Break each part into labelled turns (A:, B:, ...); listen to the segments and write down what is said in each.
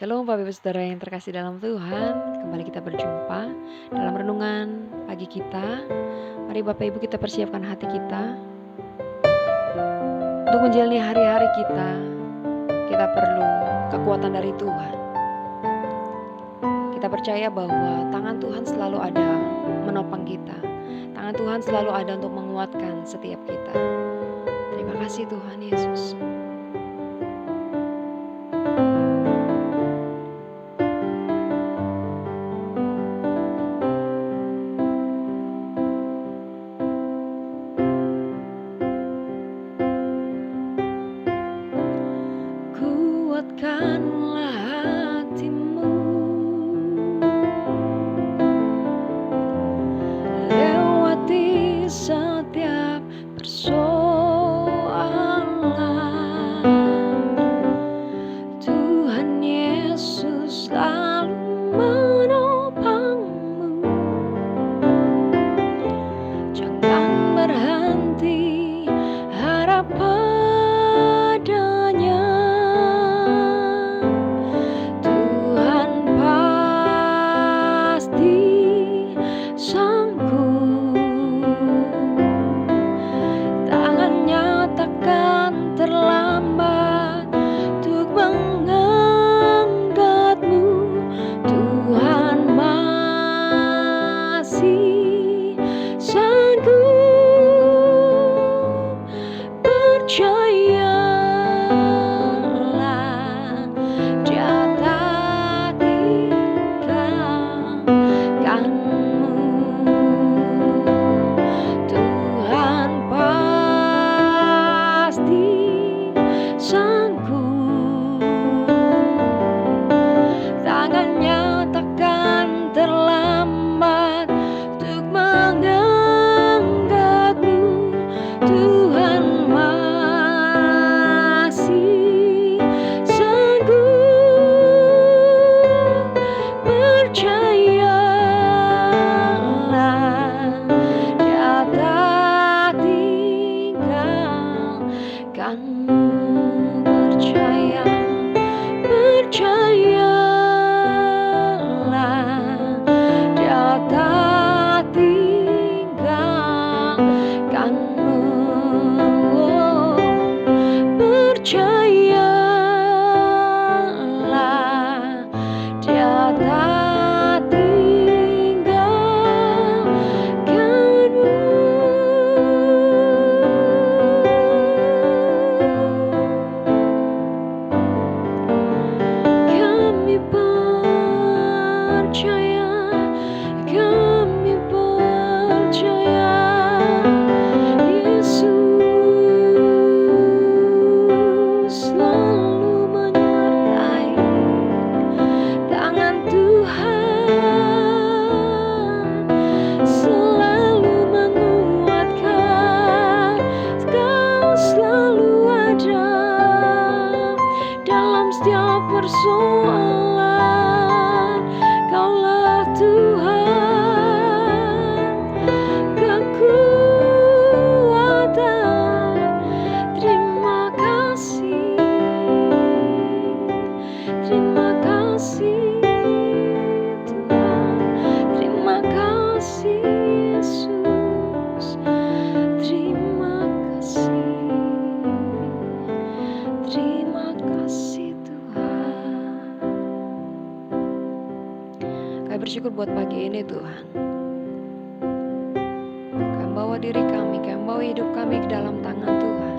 A: Shalom Bapak Ibu Saudara yang terkasih dalam Tuhan. Kembali kita berjumpa dalam renungan pagi kita. Mari Bapak Ibu kita persiapkan hati kita untuk menjalani hari-hari kita. Kita perlu kekuatan dari Tuhan. Kita percaya bahwa tangan Tuhan selalu ada menopang kita. Tangan Tuhan selalu ada untuk menguatkan setiap kita. Terima kasih Tuhan Yesus. Kuatkanlah hatimu, lewati setiap persoalan. Tuhan Yesus selalu menopangmu. Jangan berhenti harap padanya. Tuhan pasti sanggup. Tangannya takkan terlambat untuk mengangkatmu. Tuhan masih sanggup. Percayalah, Dia tak tinggalkanmu. Tuhan pasti sanggup. Tangannya takkan terlambat untuk mengangkatmu. Tuhan masih sanggup. Percayalah, Dia tak tinggalkanmu. Percayalah, Dia tak tinggalkanmu. Percayalah, Dia tak tinggalkanmu. Kami percaya, kami percaya, Yesus selalu menyertai. Tangan Tuhan selalu menguatkan. Kau selalu ada dalam setiap persoalan. Kaulah Tuhan, kekuatan. Terima kasih, terima kasih Tuhan, terima kasih Yesus, terima kasih, terima kasih Tuhan. Kami bersyukur buat pagi ini Tuhan. Kami bawa diri kami, kami bawa hidup kami ke dalam tangan Tuhan.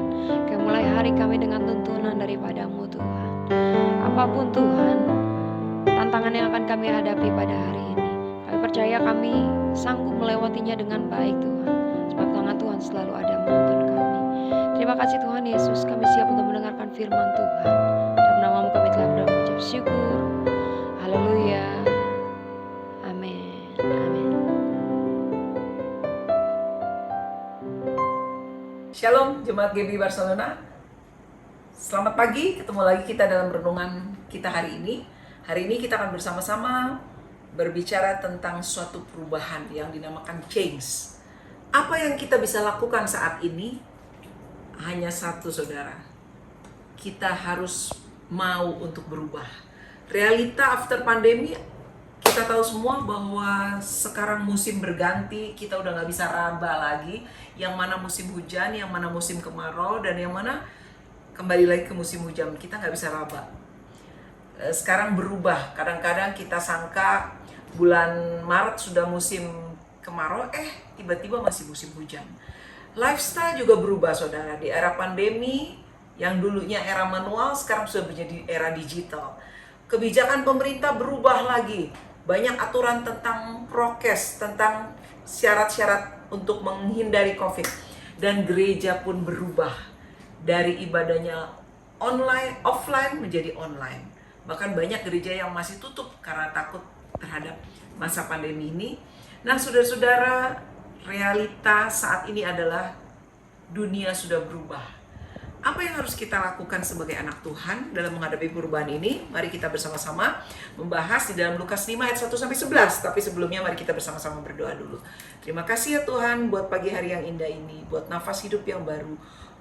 A: Kami mulai hari kami dengan tuntunan daripadamu Tuhan. Apapun Tuhan, tantangan yang akan kami hadapi pada hari ini, kami percaya kami sanggup melewatinya dengan baik Tuhan. Sebab tangan Tuhan selalu ada menuntun kami. Terima kasih Tuhan Yesus, kami siap untuk mendengarkan firman Tuhan. Dalam namamu kami telah berdoa mengucap syukur. Haleluya. Amin. Amin.
B: Shalom Jemaat GB Barcelona. Selamat pagi, ketemu lagi kita dalam renungan kita hari ini. Hari ini kita akan bersama-sama berbicara tentang suatu perubahan yang dinamakan change. Apa yang kita bisa lakukan saat ini? Hanya satu saudara. Kita harus mau untuk berubah. Realita after pandemi, kita tahu semua bahwa sekarang musim berganti, kita udah nggak bisa raba lagi yang mana musim hujan, yang mana musim kemarau, dan yang mana kembali lagi ke musim hujan. Kita nggak bisa raba. Sekarang berubah, kadang-kadang kita sangka bulan Maret sudah musim kemarau, tiba-tiba masih musim hujan. Lifestyle juga berubah, saudara. Di era pandemi, yang dulunya era manual, sekarang sudah menjadi era digital. Kebijakan pemerintah berubah lagi. Banyak aturan tentang prokes, tentang syarat-syarat untuk menghindari COVID. Dan gereja pun berubah dari ibadahnya offline menjadi online. Bahkan banyak gereja yang masih tutup karena takut terhadap masa pandemi ini. Nah, saudara-saudara, realita saat ini adalah dunia sudah berubah. Apa yang harus kita lakukan sebagai anak Tuhan dalam menghadapi perubahan ini? Mari kita bersama-sama membahas di dalam Lukas 5 ayat 1-11. Tapi sebelumnya mari kita bersama-sama berdoa dulu. Terima kasih ya Tuhan buat pagi hari yang indah ini, buat nafas hidup yang baru,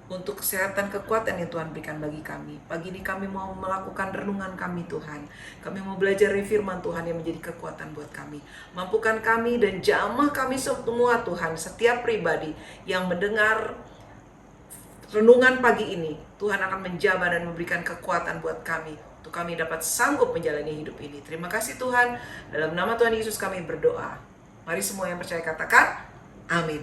B: untuk kesehatan, kekuatan yang Tuhan berikan bagi kami. Pagi ini kami mau melakukan renungan kami Tuhan. Kami mau belajar dari firman Tuhan yang menjadi kekuatan buat kami. Mampukan kami dan jamah kami semua Tuhan, setiap pribadi yang mendengar renungan pagi ini, Tuhan akan menjamah dan memberikan kekuatan buat kami, untuk kami dapat sanggup menjalani hidup ini. Terima kasih Tuhan, dalam nama Tuhan Yesus kami berdoa. Mari semua yang percaya katakan, amin.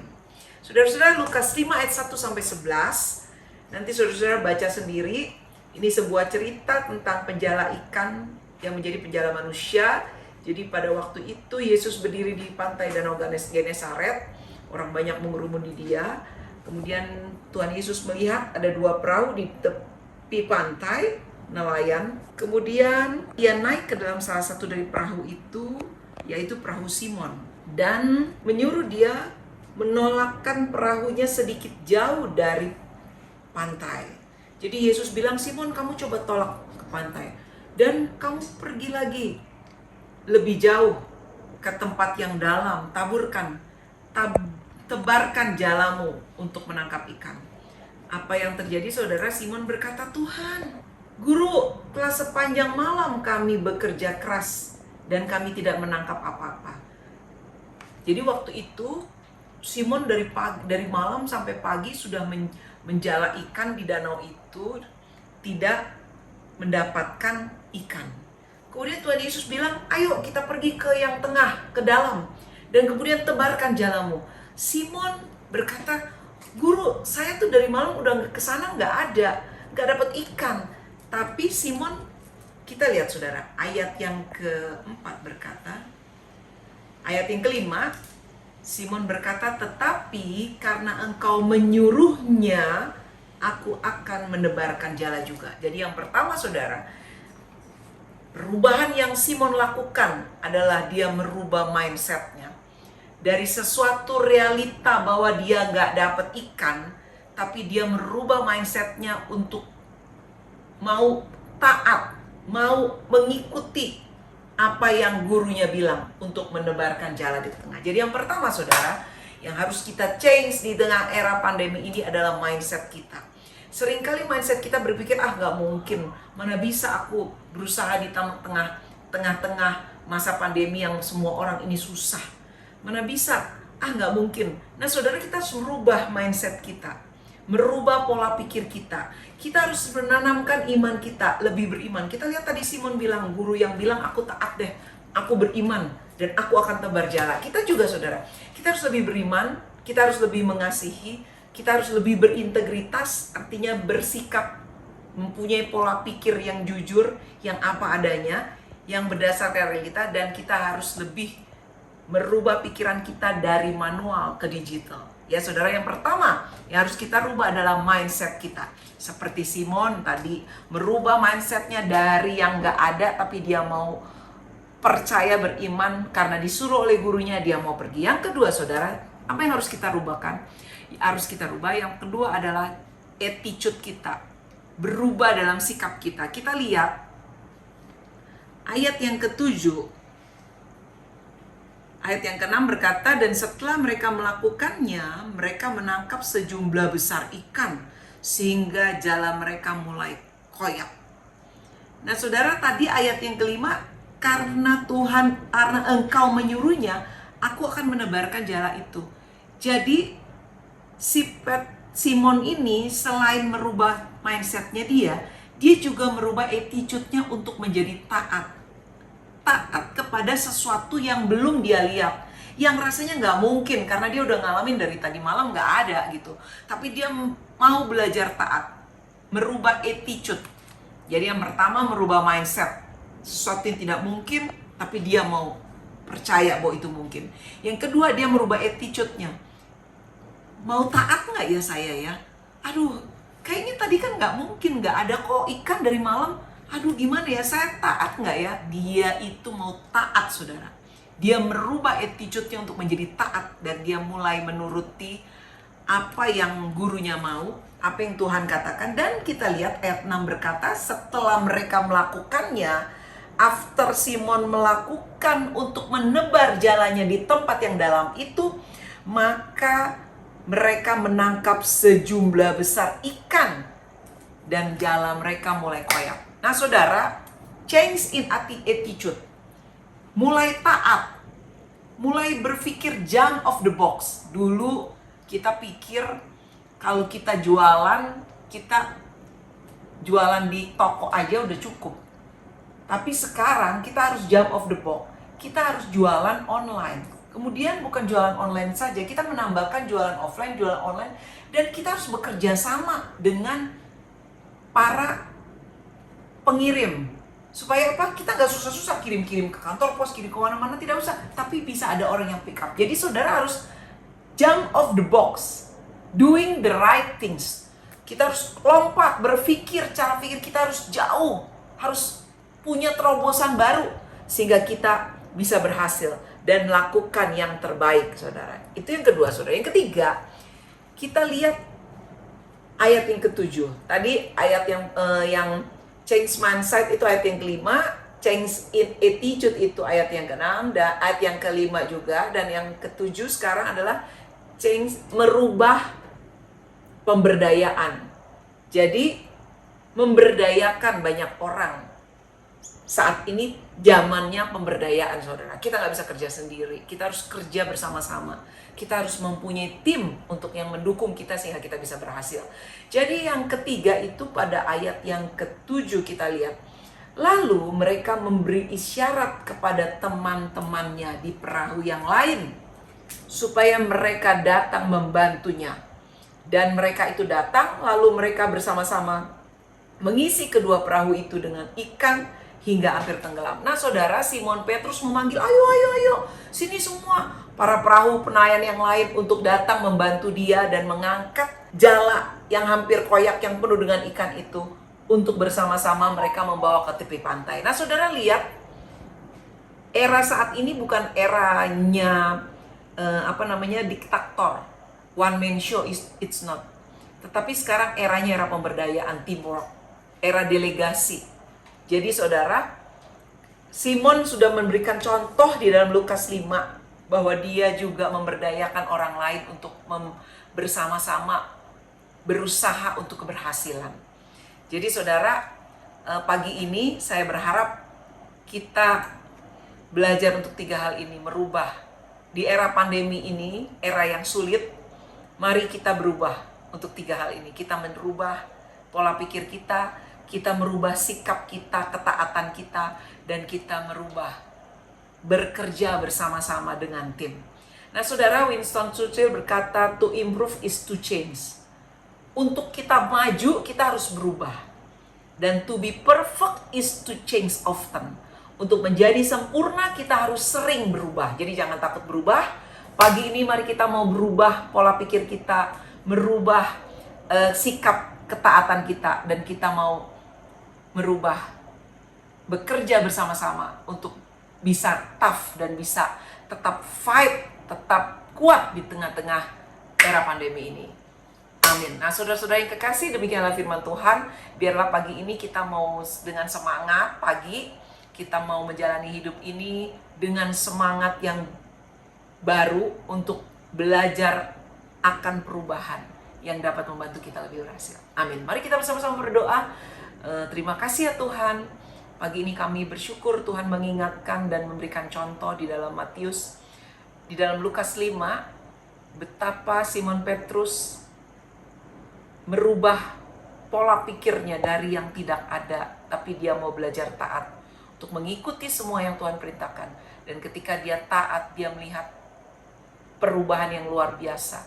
B: Saudara-saudara, Lukas 5 ayat 1-11, nanti saudara-saudara baca sendiri. Ini sebuah cerita tentang penjala ikan yang menjadi penjala manusia. Jadi pada waktu itu Yesus berdiri di pantai Danau Genesaret, orang banyak mengerumuni dia. Kemudian Tuhan Yesus melihat ada 2 perahu di tepi pantai, nelayan. Kemudian ia naik ke dalam salah satu dari perahu itu, yaitu perahu Simon. Dan menyuruh dia menolakkan perahunya sedikit jauh dari pantai. Jadi Yesus bilang, Simon, kamu coba tolak ke pantai. Dan kamu pergi lagi lebih jauh ke tempat yang dalam, tebarkan jalamu untuk menangkap ikan. Apa yang terjadi, saudara? Simon berkata, Tuhan, Guru, telah sepanjang malam kami bekerja keras dan kami tidak menangkap apa-apa. Jadi waktu itu Simon dari malam sampai pagi sudah menjala ikan di danau itu, tidak mendapatkan ikan. Kemudian Tuhan Yesus bilang, ayo kita pergi ke yang tengah, ke dalam, dan kemudian tebarkan jalamu. Simon berkata, Guru, saya tuh dari malam udah kesana nggak dapat ikan. Tapi Simon, kita lihat saudara, ayat yang keempat berkata, ayat yang kelima, Simon berkata, tetapi karena engkau menyuruhnya, aku akan menebarkan jala juga. Jadi yang pertama saudara, perubahan yang Simon lakukan adalah dia merubah mindsetnya. Dari sesuatu realita bahwa dia nggak dapat ikan, tapi dia merubah mindsetnya untuk mau taat, mau mengikuti apa yang gurunya bilang untuk menebarkan jala di tengah. Jadi yang pertama saudara, yang harus kita change di tengah era pandemi ini adalah mindset kita. Seringkali mindset kita berpikir, nggak mungkin, mana bisa aku berusaha di tengah-tengah masa pandemi yang semua orang ini susah. Mana bisa, nggak mungkin. Nah saudara, kita harus merubah mindset kita, merubah pola pikir kita. Kita harus menanamkan iman kita, lebih beriman. Kita lihat tadi Simon bilang, guru yang bilang aku taat deh, aku beriman dan aku akan tebar jala. Kita juga saudara, kita harus lebih beriman, kita harus lebih mengasihi, kita harus lebih berintegritas, artinya bersikap, mempunyai pola pikir yang jujur, yang apa adanya, yang berdasarkan realita, dan kita harus lebih merubah pikiran kita dari manual ke digital. Ya saudara, yang pertama yang harus kita rubah adalah mindset kita. Seperti Simon tadi, merubah mindsetnya dari yang gak ada, tapi dia mau percaya, beriman, karena disuruh oleh gurunya dia mau pergi. Yang kedua saudara, apa yang harus kita rubahkan? Harus kita rubah, yang kedua adalah attitude kita. Berubah dalam sikap kita. Kita lihat ayat yang ke-7. Ayat yang ke-6 berkata, dan setelah mereka melakukannya, mereka menangkap sejumlah besar ikan, sehingga jala mereka mulai koyak. Nah saudara, tadi ayat yang kelima, karena engkau menyuruhnya, aku akan menebarkan jala itu. Jadi Simon ini selain merubah mindsetnya dia juga merubah attitude-nya untuk menjadi taat. Taat kepada sesuatu yang belum dia lihat, yang rasanya nggak mungkin karena dia udah ngalamin dari tadi malam nggak ada gitu. Tapi dia mau belajar taat, merubah attitude. Jadi yang pertama merubah mindset, sesuatu yang tidak mungkin tapi dia mau percaya bahwa itu mungkin. Yang kedua dia merubah attitude-nya. Mau taat nggak ya saya ya? Aduh, kayaknya tadi kan nggak mungkin, nggak ada kok ikan dari malam. Aduh gimana ya, saya taat nggak ya? Dia itu mau taat saudara. Dia merubah attitude-nya untuk menjadi taat. Dan dia mulai menuruti apa yang gurunya mau, apa yang Tuhan katakan. Dan kita lihat ayat 6 berkata, setelah mereka melakukannya, after Simon melakukan untuk menebar jalannya di tempat yang dalam itu, maka mereka menangkap sejumlah besar ikan dan jala mereka mulai koyak. Nah saudara, change in attitude, mulai taat, mulai berpikir jump off the box. Dulu kita pikir kalau kita jualan di toko aja udah cukup. Tapi sekarang kita harus jump off the box. Kita harus jualan online. Kemudian bukan jualan online saja, kita menambahkan jualan offline, dan kita harus bekerja sama dengan para pengirim. Supaya apa? Kita gak susah-susah kirim-kirim ke kantor pos, kirim ke mana-mana, tidak usah. Tapi bisa ada orang yang pick up. Jadi saudara harus jump off the box, doing the right things. Kita harus lompat, berpikir, cara pikir kita harus jauh, harus punya terobosan baru sehingga kita bisa berhasil dan lakukan yang terbaik, saudara. Itu yang kedua, saudara. Yang ketiga, kita lihat ayat yang ketujuh. Tadi ayat yang change mindset itu ayat yang kelima, change in attitude itu ayat yang keenam, dan ayat yang kelima juga, dan yang ketujuh sekarang adalah change, merubah pemberdayaan. Jadi memberdayakan banyak orang. Saat ini zamannya pemberdayaan, saudara. Kita nggak bisa kerja sendiri, kita harus kerja bersama-sama. Kita harus mempunyai tim untuk yang mendukung kita sehingga kita bisa berhasil. Jadi yang ketiga itu pada ayat yang ketujuh kita lihat. Lalu mereka memberi isyarat kepada teman-temannya di perahu yang lain supaya mereka datang membantunya. Dan mereka itu datang, lalu mereka bersama-sama mengisi kedua perahu itu dengan ikan hingga hampir tenggelam. Nah saudara, Simon Petrus memanggil, ayo, sini semua para perahu penayan yang lain untuk datang membantu dia dan mengangkat jala yang hampir koyak yang penuh dengan ikan itu untuk bersama-sama mereka membawa ke tepi pantai. Nah saudara lihat, era saat ini bukan eranya diktator, one man show, it's not. Tetapi sekarang eranya era pemberdayaan, teamwork, era delegasi. Jadi saudara, Simon sudah memberikan contoh di dalam Lukas 5 bahwa dia juga memberdayakan orang lain untuk bersama-sama berusaha untuk keberhasilan. Jadi saudara, pagi ini saya berharap kita belajar untuk 3 hal ini, merubah. Di era pandemi ini, era yang sulit, mari kita berubah untuk 3 hal ini. Kita merubah pola pikir kita merubah sikap kita, ketaatan kita, dan kita merubah bekerja bersama-sama dengan tim. Nah saudara, Winston Churchill berkata, to improve is to change. Untuk kita maju, kita harus berubah. Dan to be perfect is to change often. Untuk menjadi sempurna, kita harus sering berubah. Jadi jangan takut berubah. Pagi ini mari kita mau berubah pola pikir kita, merubah sikap ketaatan kita, dan kita mau merubah, bekerja bersama-sama untuk bisa tough dan bisa tetap fight, tetap kuat di tengah-tengah era pandemi ini. Amin. Nah saudara-saudara yang kekasih, demikianlah firman Tuhan. Biarlah pagi ini kita mau dengan semangat pagi, kita mau menjalani hidup ini dengan semangat yang baru untuk belajar akan perubahan. yang dapat membantu kita lebih berhasil. Amin. Mari kita bersama-sama berdoa. Terima kasih ya Tuhan. Pagi ini kami bersyukur Tuhan mengingatkan dan memberikan contoh di dalam Matius, di dalam Lukas 5, betapa Simon Petrus merubah pola pikirnya dari yang tidak ada, tapi dia mau belajar taat untuk mengikuti semua yang Tuhan perintahkan. Dan ketika dia taat, dia melihat perubahan yang luar biasa.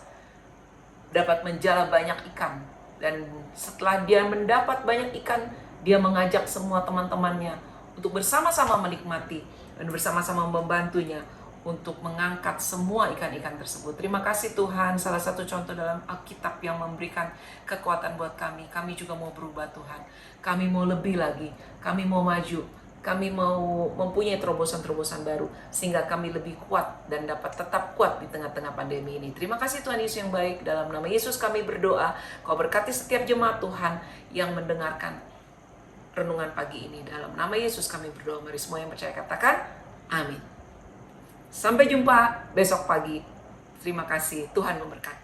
B: Dapat menjala banyak ikan. Dan setelah dia mendapat banyak ikan, dia mengajak semua teman-temannya untuk bersama-sama menikmati dan bersama-sama membantunya untuk mengangkat semua ikan-ikan tersebut. Terima kasih Tuhan, salah satu contoh dalam Alkitab yang memberikan kekuatan buat kami. Kami juga mau berubah Tuhan. Kami mau lebih lagi, kami mau maju. Kami mau mempunyai terobosan-terobosan baru sehingga kami lebih kuat dan dapat tetap kuat di tengah-tengah pandemi ini. Terima kasih Tuhan Yesus yang baik. Dalam nama Yesus kami berdoa. Kau berkati setiap jemaat Tuhan yang mendengarkan renungan pagi ini. Dalam nama Yesus kami berdoa. Mari semua yang percaya katakan amin. Sampai jumpa besok pagi. Terima kasih. Tuhan memberkati.